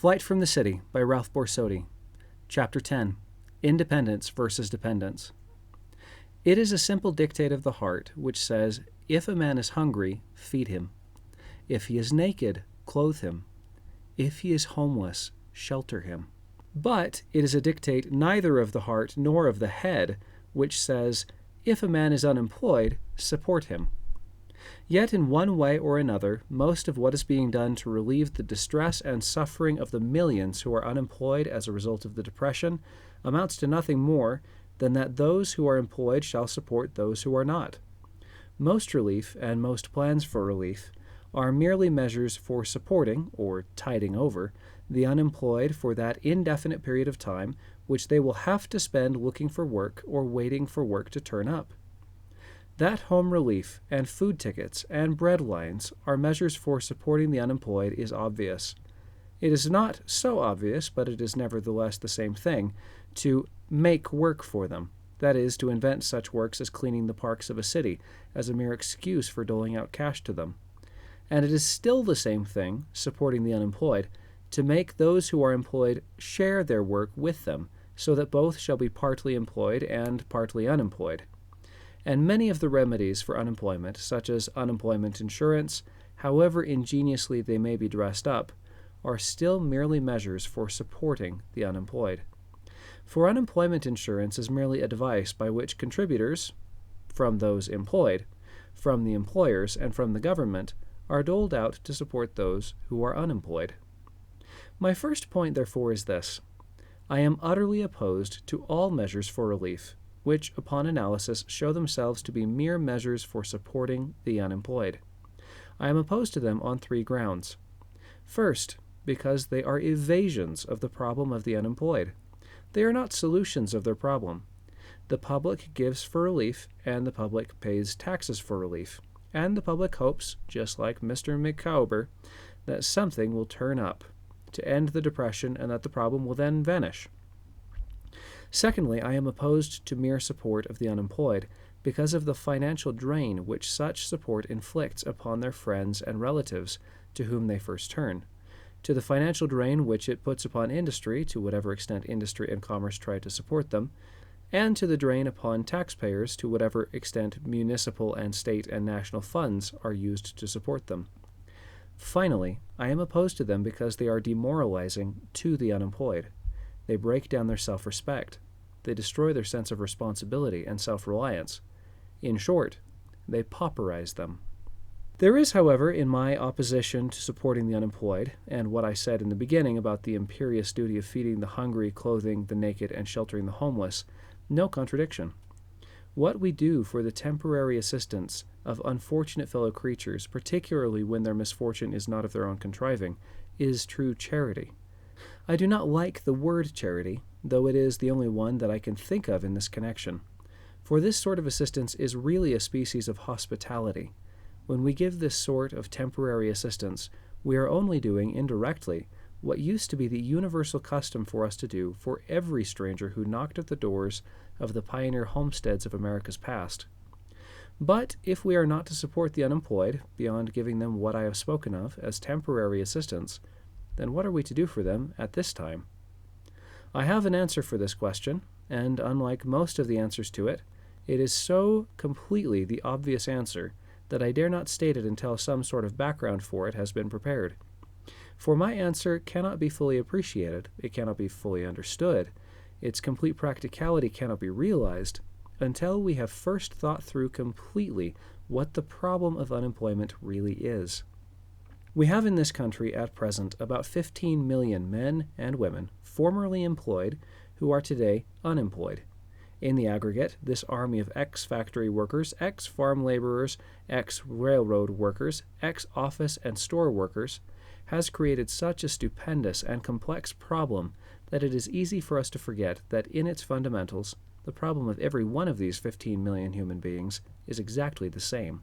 Flight from the City by Ralph Borsodi. Chapter 10. Independence versus Dependence. It is a simple dictate of the heart which says, if a man is hungry, feed him. If he is naked, clothe him. If he is homeless, shelter him. But it is a dictate neither of the heart nor of the head, which says, if a man is unemployed, support him. Yet in one way or another, most of what is being done to relieve the distress and suffering of the millions who are unemployed as a result of the Depression amounts to nothing more than that those who are employed shall support those who are not. Most relief and most plans for relief are merely measures for supporting, or tiding over, the unemployed for that indefinite period of time which they will have to spend looking for work or waiting for work to turn up. That home relief and food tickets and bread lines are measures for supporting the unemployed is obvious. It is not so obvious, but it is nevertheless the same thing, to make work for them, that is, to invent such works as cleaning the parks of a city as a mere excuse for doling out cash to them. And it is still the same thing, supporting the unemployed, to make those who are employed share their work with them, so that both shall be partly employed and partly unemployed. And many of the remedies for unemployment, such as unemployment insurance, however ingeniously they may be dressed up, are still merely measures for supporting the unemployed. For unemployment insurance is merely a device by which contributors, from those employed, from the employers, and from the government, are doled out to support those who are unemployed. My first point, therefore, is this. I am utterly opposed to all measures for relief, which, upon analysis, show themselves to be mere measures for supporting the unemployed. I am opposed to them on three grounds. First, because they are evasions of the problem of the unemployed. They are not solutions of their problem. The public gives for relief, and the public pays taxes for relief, and the public hopes, just like Mr. Micawber, that something will turn up to end the Depression and that the problem will then vanish. Secondly, I am opposed to mere support of the unemployed because of the financial drain which such support inflicts upon their friends and relatives to whom they first turn, to the financial drain which it puts upon industry, to whatever extent industry and commerce try to support them, and to the drain upon taxpayers to whatever extent municipal and state and national funds are used to support them. Finally, I am opposed to them because they are demoralizing to the unemployed. They break down their self-respect. They destroy their sense of responsibility and self-reliance. In short, they pauperize them. There is, however, in my opposition to supporting the unemployed, and what I said in the beginning about the imperious duty of feeding the hungry, clothing the naked, and sheltering the homeless, no contradiction. What we do for the temporary assistance of unfortunate fellow creatures, particularly when their misfortune is not of their own contriving, is true charity. I do not like the word charity, though it is the only one that I can think of in this connection. For this sort of assistance is really a species of hospitality. When we give this sort of temporary assistance, we are only doing, indirectly, what used to be the universal custom for us to do for every stranger who knocked at the doors of the pioneer homesteads of America's past. But if we are not to support the unemployed, beyond giving them what I have spoken of as temporary assistance, then what are we to do for them at this time? I have an answer for this question, and unlike most of the answers to it, it is so completely the obvious answer that I dare not state it until some sort of background for it has been prepared. For my answer cannot be fully appreciated, it cannot be fully understood, its complete practicality cannot be realized, until we have first thought through completely what the problem of unemployment really is. We have in this country at present about 15 million men and women formerly employed who are today unemployed. In the aggregate, this army of ex-factory workers, ex-farm laborers, ex-railroad workers, ex-office and store workers has created such a stupendous and complex problem that it is easy for us to forget that in its fundamentals, the problem of every one of these 15 million human beings is exactly the same.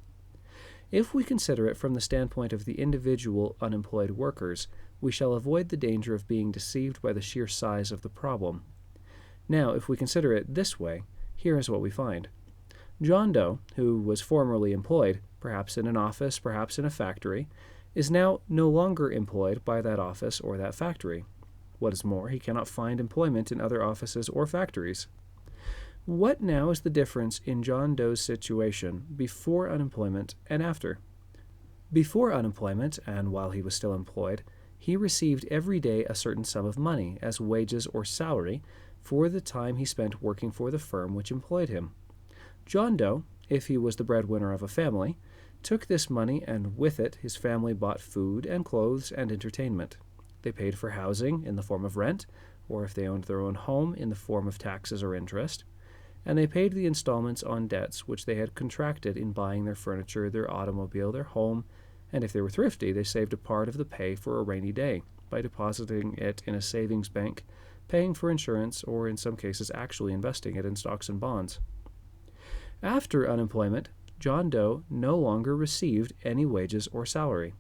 If we consider it from the standpoint of the individual unemployed workers, we shall avoid the danger of being deceived by the sheer size of the problem. Now, if we consider it this way, here is what we find. John Doe, who was formerly employed, perhaps in an office, perhaps in a factory, is now no longer employed by that office or that factory. What is more, he cannot find employment in other offices or factories. What now is the difference in John Doe's situation before unemployment and after? Before unemployment, and while he was still employed, he received every day a certain sum of money as wages or salary for the time he spent working for the firm which employed him. John Doe, if he was the breadwinner of a family, took this money, and with it his family bought food and clothes and entertainment. They paid for housing in the form of rent, or if they owned their own home, in the form of taxes or interest, and they paid the installments on debts which they had contracted in buying their furniture, their automobile, their home, and if they were thrifty, they saved a part of the pay for a rainy day by depositing it in a savings bank, paying for insurance, or in some cases actually investing it in stocks and bonds. After unemployment, John Doe no longer received any wages or salary.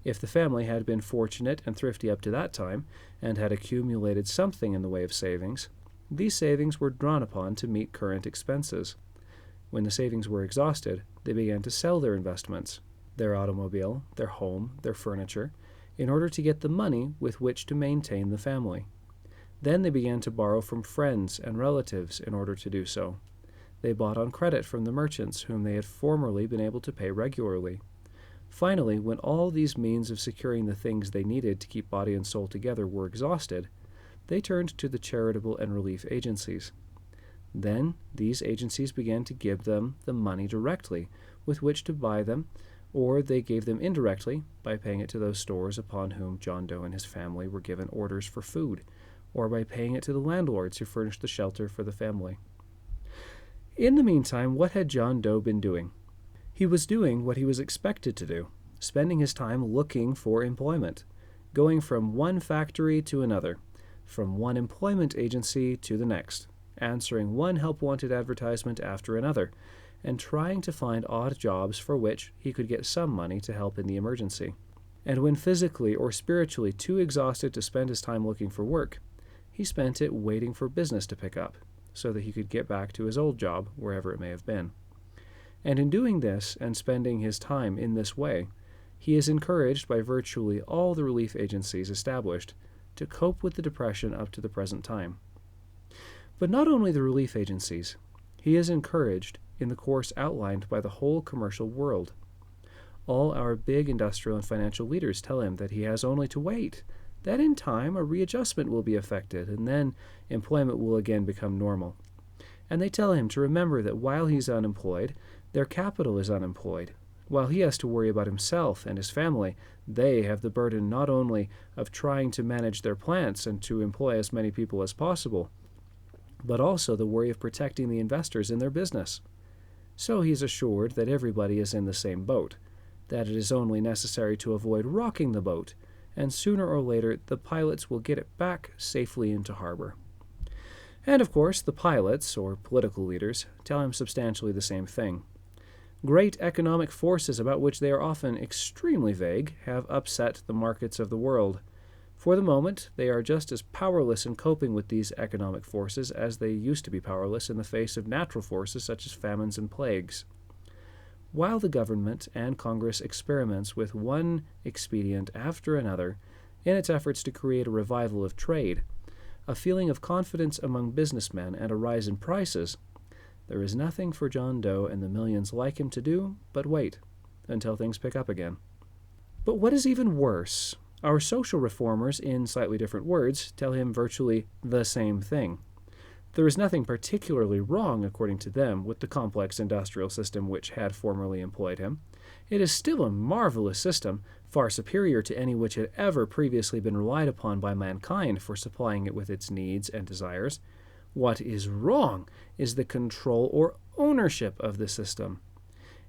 If the family had been fortunate and thrifty up to that time, and had accumulated something in the way of savings, these savings were drawn upon to meet current expenses. When the savings were exhausted, they began to sell their investments, their automobile, their home, their furniture, in order to get the money with which to maintain the family. Then they began to borrow from friends and relatives in order to do so. They bought on credit from the merchants whom they had formerly been able to pay regularly. Finally, when all these means of securing the things they needed to keep body and soul together were exhausted, they turned to the charitable and relief agencies. Then these agencies began to give them the money directly with which to buy them, or they gave them indirectly by paying it to those stores upon whom John Doe and his family were given orders for food, or by paying it to the landlords who furnished the shelter for the family. In the meantime, what had John Doe been doing? He was doing what he was expected to do, spending his time looking for employment, going from one factory to another, from one employment agency to the next, answering one help-wanted advertisement after another, and trying to find odd jobs for which he could get some money to help in the emergency. And when physically or spiritually too exhausted to spend his time looking for work, he spent it waiting for business to pick up, so that he could get back to his old job, wherever it may have been. And in doing this and spending his time in this way, he is encouraged by virtually all the relief agencies established to cope with the depression up to the present time. But not only the relief agencies, he is encouraged in the course outlined by the whole commercial world. All our big industrial and financial leaders tell him that he has only to wait, that in time a readjustment will be effected, and then employment will again become normal. And they tell him to remember that while he's unemployed, their capital is unemployed. While he has to worry about himself and his family, they have the burden not only of trying to manage their plants and to employ as many people as possible, but also the worry of protecting the investors in their business. So he is assured that everybody is in the same boat, that it is only necessary to avoid rocking the boat, and sooner or later the pilots will get it back safely into harbor. And of course, the pilots, or political leaders, tell him substantially the same thing. Great economic forces about which they are often extremely vague have upset the markets of the world. For the moment, they are just as powerless in coping with these economic forces as they used to be powerless in the face of natural forces such as famines and plagues. While the government and Congress experiments with one expedient after another in its efforts to create a revival of trade, a feeling of confidence among businessmen, and a rise in prices, there is nothing for John Doe and the millions like him to do but wait until things pick up again. But what is even worse, our social reformers, in slightly different words, tell him virtually the same thing. There is nothing particularly wrong, according to them, with the complex industrial system which had formerly employed him. It is still a marvelous system, far superior to any which had ever previously been relied upon by mankind for supplying it with its needs and desires. What is wrong is the control or ownership of the system.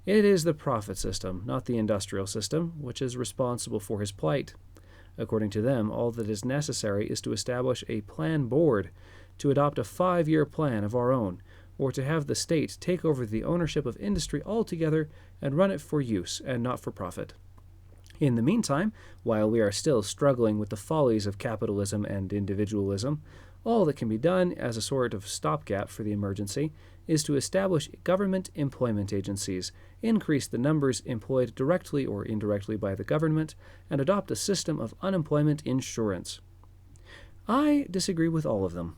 It is the profit system, not the industrial system, which is responsible for his plight. According to them, all that is necessary is to establish a plan board, to adopt a 5-year plan of our own, or to have the state take over the ownership of industry altogether and run it for use and not for profit. In the meantime, while we are still struggling with the follies of capitalism and individualism, all that can be done as a sort of stopgap for the emergency is to establish government employment agencies, increase the numbers employed directly or indirectly by the government, and adopt a system of unemployment insurance. I disagree with all of them.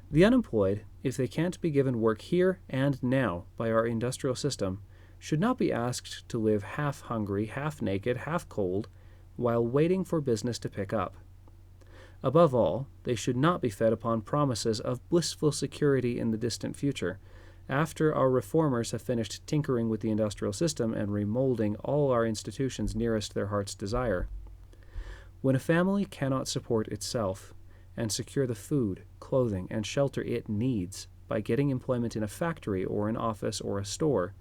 The unemployed, if they can't be given work here and now by our industrial system, should not be asked to live half hungry, half naked, half cold, while waiting for business to pick up. Above all, they should not be fed upon promises of blissful security in the distant future, after our reformers have finished tinkering with the industrial system and remolding all our institutions nearest their heart's desire. When a family cannot support itself and secure the food, clothing, and shelter it needs by getting employment in a factory or an office or a store,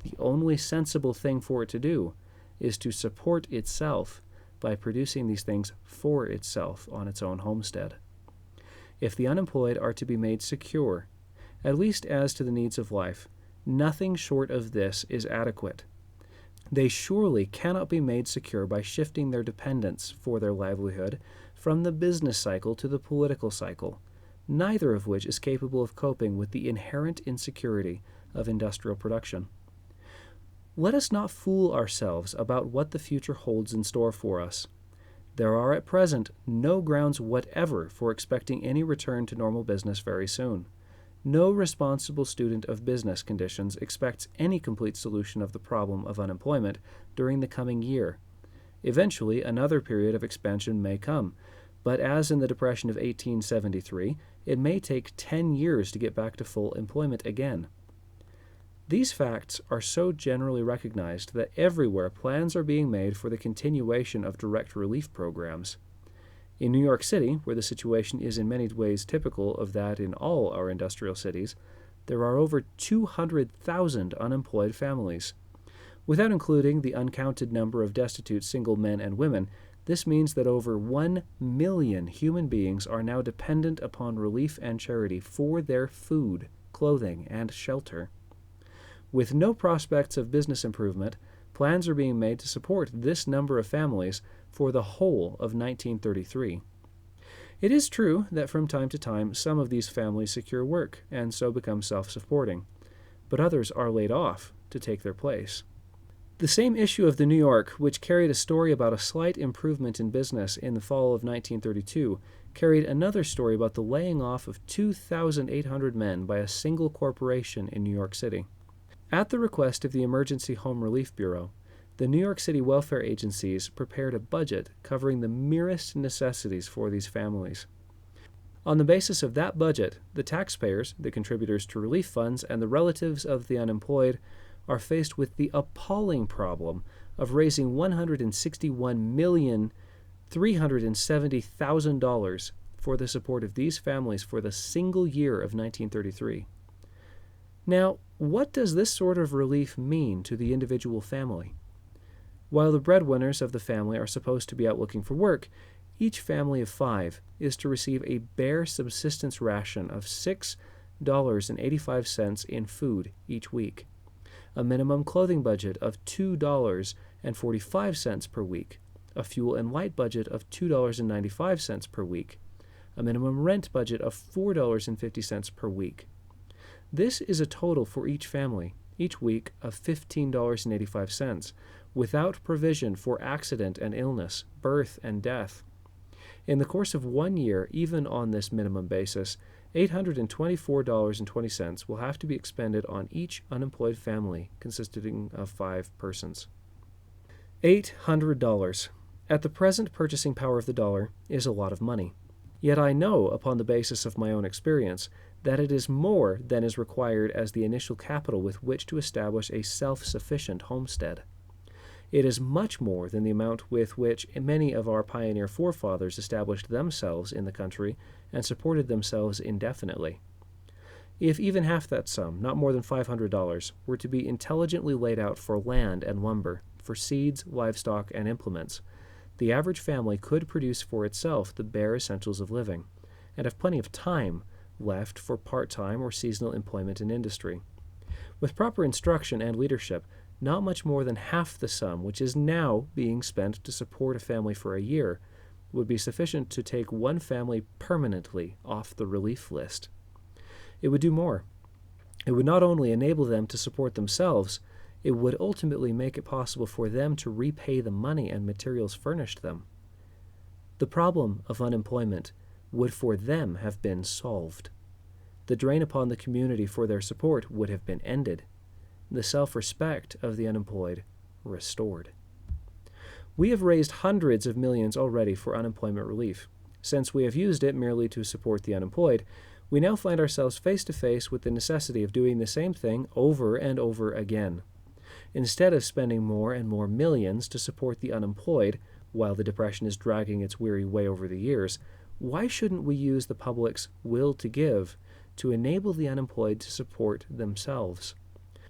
the only sensible thing for it to do is to support itself by producing these things for itself on its own homestead. If the unemployed are to be made secure, at least as to the needs of life, nothing short of this is adequate. They surely cannot be made secure by shifting their dependence for their livelihood from the business cycle to the political cycle, neither of which is capable of coping with the inherent insecurity of industrial production. Let us not fool ourselves about what the future holds in store for us. There are at present no grounds whatever for expecting any return to normal business very soon. No responsible student of business conditions expects any complete solution of the problem of unemployment during the coming year. Eventually, another period of expansion may come, but as in the Depression of 1873, it may take 10 years to get back to full employment again. These facts are so generally recognized that everywhere plans are being made for the continuation of direct relief programs. In New York City, where the situation is in many ways typical of that in all our industrial cities, there are over 200,000 unemployed families. Without including the uncounted number of destitute single men and women, this means that over 1 million human beings are now dependent upon relief and charity for their food, clothing, and shelter. With no prospects of business improvement, plans are being made to support this number of families for the whole of 1933. It is true that from time to time some of these families secure work and so become self-supporting, but others are laid off to take their place. The same issue of the New York, which carried a story about a slight improvement in business in the fall of 1932, carried another story about the laying off of 2,800 men by a single corporation in New York City. At the request of the Emergency Home Relief Bureau, the New York City welfare agencies prepared a budget covering the merest necessities for these families. On the basis of that budget, the taxpayers, the contributors to relief funds, and the relatives of the unemployed are faced with the appalling problem of raising $161,370,000 for the support of these families for the single year of 1933. Now, what does this sort of relief mean to the individual family? While the breadwinners of the family are supposed to be out looking for work, each family of 5 is to receive a bare subsistence ration of $6.85 in food each week, a minimum clothing budget of $2.45 per week, a fuel and light budget of $2.95 per week, a minimum rent budget of $4.50 per week. This is a total for each family, each week, of $15.85, without provision for accident and illness, birth and death. In the course of 1 year, even on this minimum basis, $824.20 will have to be expended on each unemployed family consisting of 5 persons. $800. At the present purchasing power of the dollar is a lot of money. Yet I know, upon the basis of my own experience, that it is more than is required as the initial capital with which to establish a self-sufficient homestead. It is much more than the amount with which many of our pioneer forefathers established themselves in the country and supported themselves indefinitely. If even half that sum, not more than $500, were to be intelligently laid out for land and lumber, for seeds, livestock, and implements, the average family could produce for itself the bare essentials of living, and have plenty of time left for part-time or seasonal employment in industry. With proper instruction and leadership, not much more than half the sum which is now being spent to support a family for a year would be sufficient to take one family permanently off the relief list. It would do more. It would not only enable them to support themselves, it would ultimately make it possible for them to repay the money and materials furnished them. The problem of unemployment would for them have been solved. The drain upon the community for their support would have been ended. The self-respect of the unemployed restored. We have raised hundreds of millions already for unemployment relief. Since we have used it merely to support the unemployed, we now find ourselves face to face with the necessity of doing the same thing over and over again. Instead of spending more and more millions to support the unemployed, while the Depression is dragging its weary way over the years, why shouldn't we use the public's will to give to enable the unemployed to support themselves?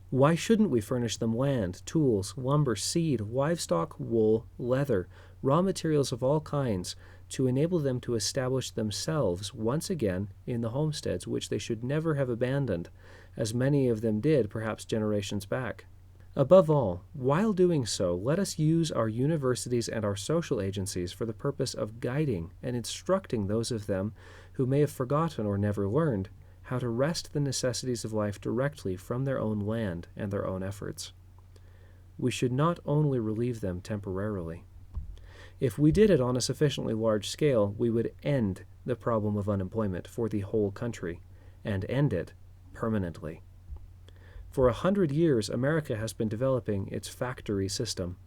Why shouldn't we furnish them land, tools, lumber, seed, livestock, wool, leather, raw materials of all kinds, to enable them to establish themselves once again in the homesteads which they should never have abandoned, as many of them did perhaps generations back? Above all, while doing so, let us use our universities and our social agencies for the purpose of guiding and instructing those of them who may have forgotten or never learned how to wrest the necessities of life directly from their own land and their own efforts. We should not only relieve them temporarily. If we did it on a sufficiently large scale, we would end the problem of unemployment for the whole country, and end it permanently. For 100 years, America has been developing its factory system.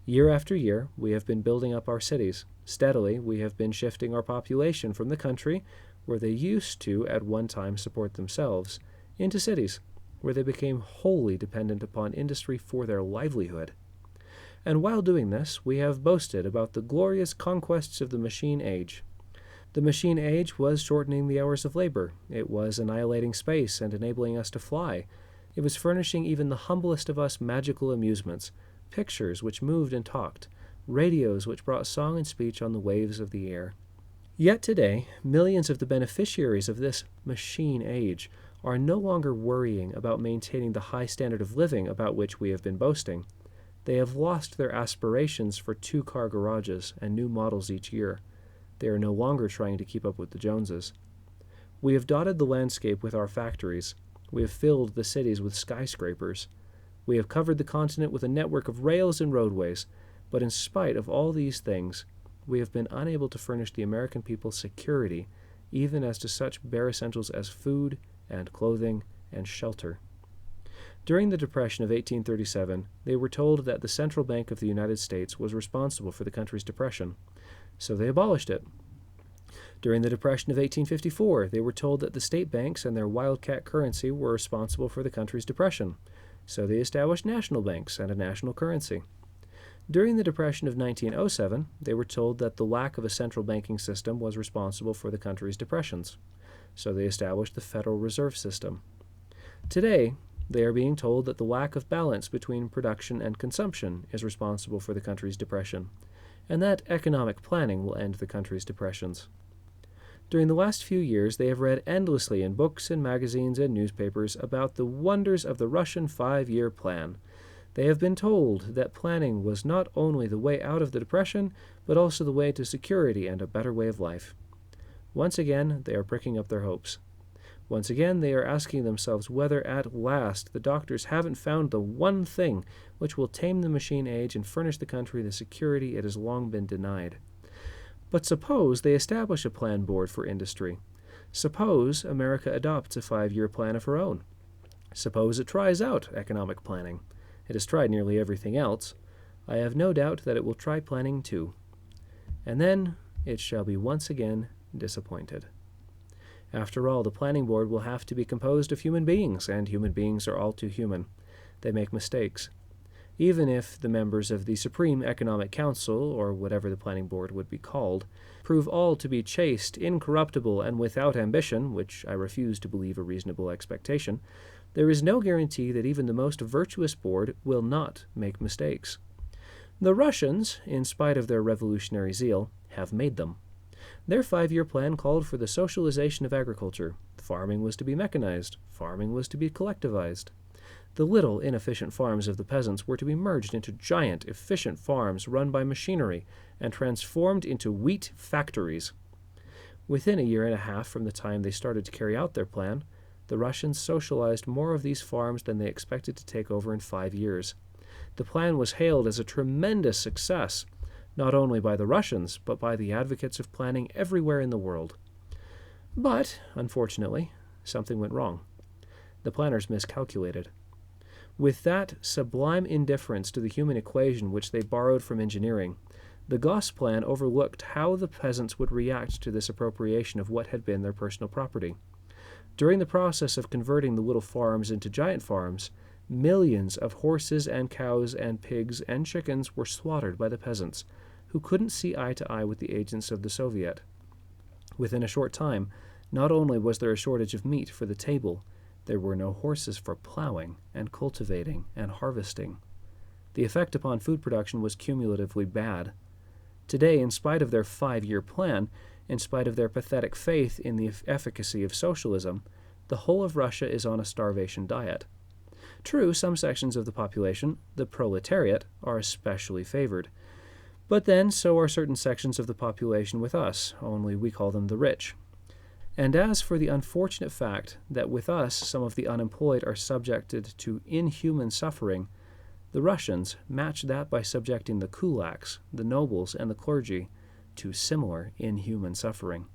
Year after year, we have been building up our cities. Steadily, we have been shifting our population from the country, where they used to at one time support themselves, into cities, where they became wholly dependent upon industry for their livelihood. And while doing this, we have boasted about the glorious conquests of the machine age. The machine age was shortening the hours of labor. It was annihilating space and enabling us to fly. It was furnishing even the humblest of us magical amusements, pictures which moved and talked, radios which brought song and speech on the waves of the air. Yet today, millions of the beneficiaries of this machine age are no longer worrying about maintaining the high standard of living about which we have been boasting. They have lost their aspirations for two-car garages and new models each year. They are no longer trying to keep up with the Joneses. We have dotted the landscape with our factories. We have filled the cities with skyscrapers. We have covered the continent with a network of rails and roadways. But in spite of all these things, we have been unable to furnish the American people security, even as to such bare essentials as food and clothing and shelter. During the Depression of 1837, they were told that the Central Bank of the United States was responsible for the country's depression, so they abolished it. During the Depression of 1854, they were told that the state banks and their wildcat currency were responsible for the country's depression, so they established national banks and a national currency. During the Depression of 1907, they were told that the lack of a central banking system was responsible for the country's depressions, so they established the Federal Reserve System. Today, they are being told that the lack of balance between production and consumption is responsible for the country's depression, and that economic planning will end the country's depressions. During the last few years, they have read endlessly in books and magazines and newspapers about the wonders of the Russian 5-year plan. They have been told that planning was not only the way out of the depression, but also the way to security and a better way of life. Once again, they are pricking up their hopes. Once again, they are asking themselves whether at last the doctors haven't found the one thing which will tame the machine age and furnish the country the security it has long been denied. But suppose they establish a plan board for industry. Suppose America adopts a 5-year plan of her own. Suppose it tries out economic planning. It has tried nearly everything else. I have no doubt that it will try planning too. And then it shall be once again disappointed. After all, the planning board will have to be composed of human beings, and human beings are all too human. They make mistakes. Even if the members of the Supreme Economic Council, or whatever the planning board would be called, prove all to be chaste, incorruptible, and without ambition, which I refuse to believe a reasonable expectation, there is no guarantee that even the most virtuous board will not make mistakes. The Russians, in spite of their revolutionary zeal, have made them. Their 5-year plan called for the socialization of agriculture. Farming was to be mechanized. Farming was to be collectivized. The little, inefficient farms of the peasants were to be merged into giant, efficient farms run by machinery and transformed into wheat factories. Within a year and a half from the time they started to carry out their plan, the Russians socialized more of these farms than they expected to take over in 5 years. The plan was hailed as a tremendous success, not only by the Russians, but by the advocates of planning everywhere in the world. But, unfortunately, something went wrong. The planners miscalculated. With that sublime indifference to the human equation which they borrowed from engineering, the Goss plan overlooked how the peasants would react to this appropriation of what had been their personal property. During the process of converting the little farms into giant farms, millions of horses and cows and pigs and chickens were slaughtered by the peasants, who couldn't see eye to eye with the agents of the Soviet. Within a short time, not only was there a shortage of meat for the table, there were no horses for plowing and cultivating and harvesting. The effect upon food production was cumulatively bad. Today, in spite of their 5-year plan, in spite of their pathetic faith in the efficacy of socialism, the whole of Russia is on a starvation diet. True, some sections of the population, the proletariat, are especially favored. But then, so are certain sections of the population with us, only we call them the rich. And as for the unfortunate fact that with us some of the unemployed are subjected to inhuman suffering, the Russians match that by subjecting the kulaks, the nobles, and the clergy to similar inhuman suffering.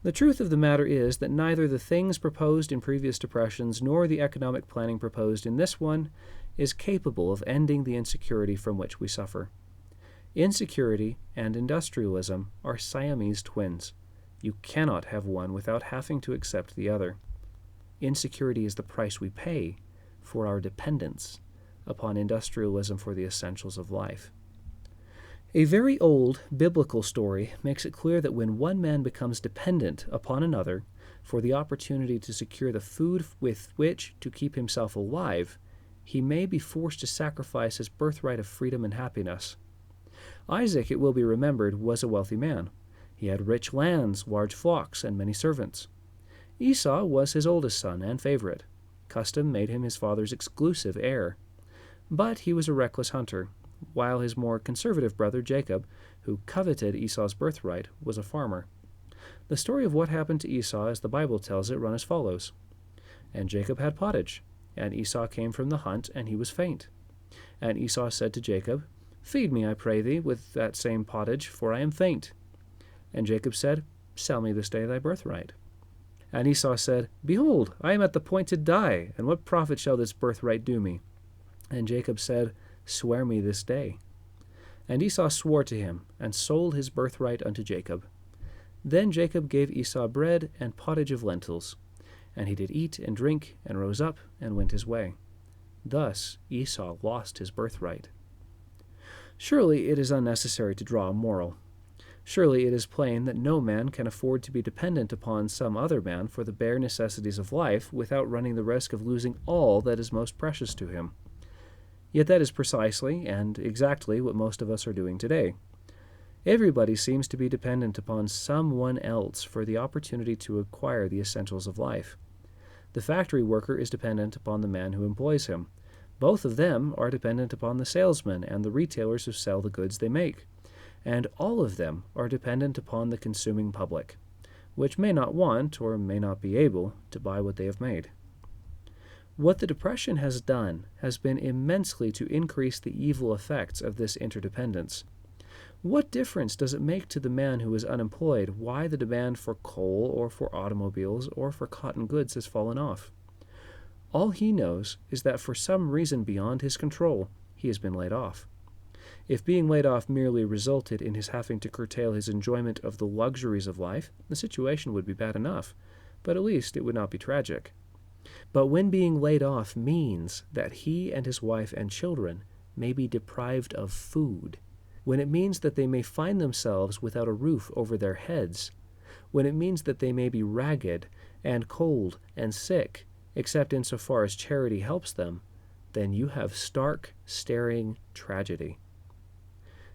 The truth of the matter is that neither the things proposed in previous depressions nor the economic planning proposed in this one is capable of ending the insecurity from which we suffer. Insecurity and industrialism are Siamese twins. You cannot have one without having to accept the other. Insecurity is the price we pay for our dependence upon industrialism for the essentials of life. A very old biblical story makes it clear that when one man becomes dependent upon another for the opportunity to secure the food with which to keep himself alive, he may be forced to sacrifice his birthright of freedom and happiness. Isaac, it will be remembered, was a wealthy man. He had rich lands, large flocks, and many servants. Esau was his oldest son and favorite. Custom made him his father's exclusive heir. But he was a reckless hunter, while his more conservative brother Jacob, who coveted Esau's birthright, was a farmer. The story of what happened to Esau, as the Bible tells it, run as follows. And Jacob had pottage, and Esau came from the hunt, and he was faint. And Esau said to Jacob, Feed me, I pray thee, with that same pottage, for I am faint. And Jacob said, Sell me this day thy birthright. And Esau said, Behold, I am at the point to die, and what profit shall this birthright do me? And Jacob said, Swear me this day. And Esau swore to him, and sold his birthright unto Jacob. Then Jacob gave Esau bread and pottage of lentils. And he did eat and drink, and rose up, and went his way. Thus Esau lost his birthright. Surely it is unnecessary to draw a moral. Surely it is plain that no man can afford to be dependent upon some other man for the bare necessities of life without running the risk of losing all that is most precious to him. Yet that is precisely and exactly what most of us are doing today. Everybody seems to be dependent upon someone else for the opportunity to acquire the essentials of life. The factory worker is dependent upon the man who employs him. Both of them are dependent upon the salesman and the retailers who sell the goods they make. And all of them are dependent upon the consuming public, which may not want or may not be able to buy what they have made. What the Depression has done has been immensely to increase the evil effects of this interdependence. What difference does it make to the man who is unemployed why the demand for coal or for automobiles or for cotton goods has fallen off? All he knows is that for some reason beyond his control, he has been laid off. If being laid off merely resulted in his having to curtail his enjoyment of the luxuries of life, the situation would be bad enough, but at least it would not be tragic. But when being laid off means that he and his wife and children may be deprived of food, when it means that they may find themselves without a roof over their heads, when it means that they may be ragged and cold and sick, except insofar as charity helps them, then you have stark, staring tragedy.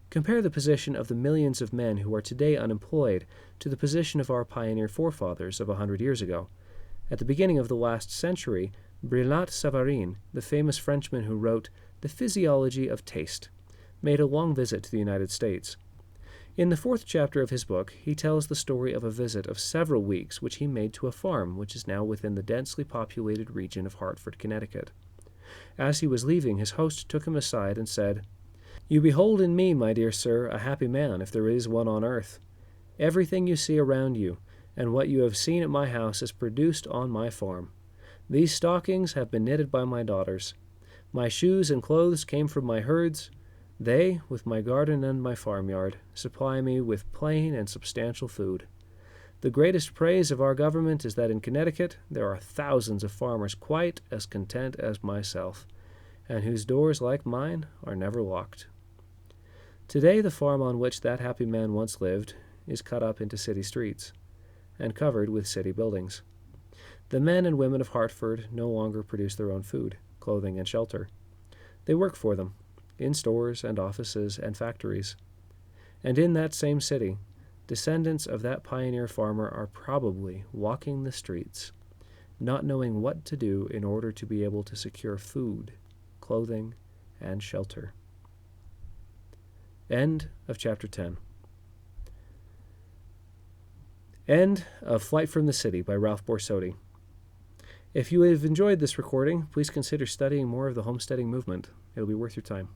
Compare the position of the millions of men who are today unemployed to the position of our pioneer forefathers of 100 years ago. At the beginning of the last century, Brillat Savarin, the famous Frenchman who wrote The Physiology of Taste, made a long visit to the United States. In the 4th chapter of his book, he tells the story of a visit of several weeks which he made to a farm which is now within the densely populated region of Hartford, Connecticut. As he was leaving, his host took him aside and said, "You behold in me, my dear sir, a happy man, if there is one on earth. Everything you see around you, and what you have seen at my house, is produced on my farm. These stockings have been knitted by my daughters. My shoes and clothes came from my herds. They, with my garden and my farmyard, supply me with plain and substantial food. The greatest praise of our government is that in Connecticut there are thousands of farmers quite as content as myself, and whose doors, like mine, are never locked." Today the farm on which that happy man once lived is cut up into city streets, and covered with city buildings. The men and women of Hartford no longer produce their own food, clothing, and shelter. They work for them, in stores and offices and factories. And in that same city, descendants of that pioneer farmer are probably walking the streets, not knowing what to do in order to be able to secure food, clothing, and shelter. End of chapter 10. End of Flight from the City by Ralph Borsodi. If you have enjoyed this recording, please consider studying more of the homesteading movement. It'll be worth your time.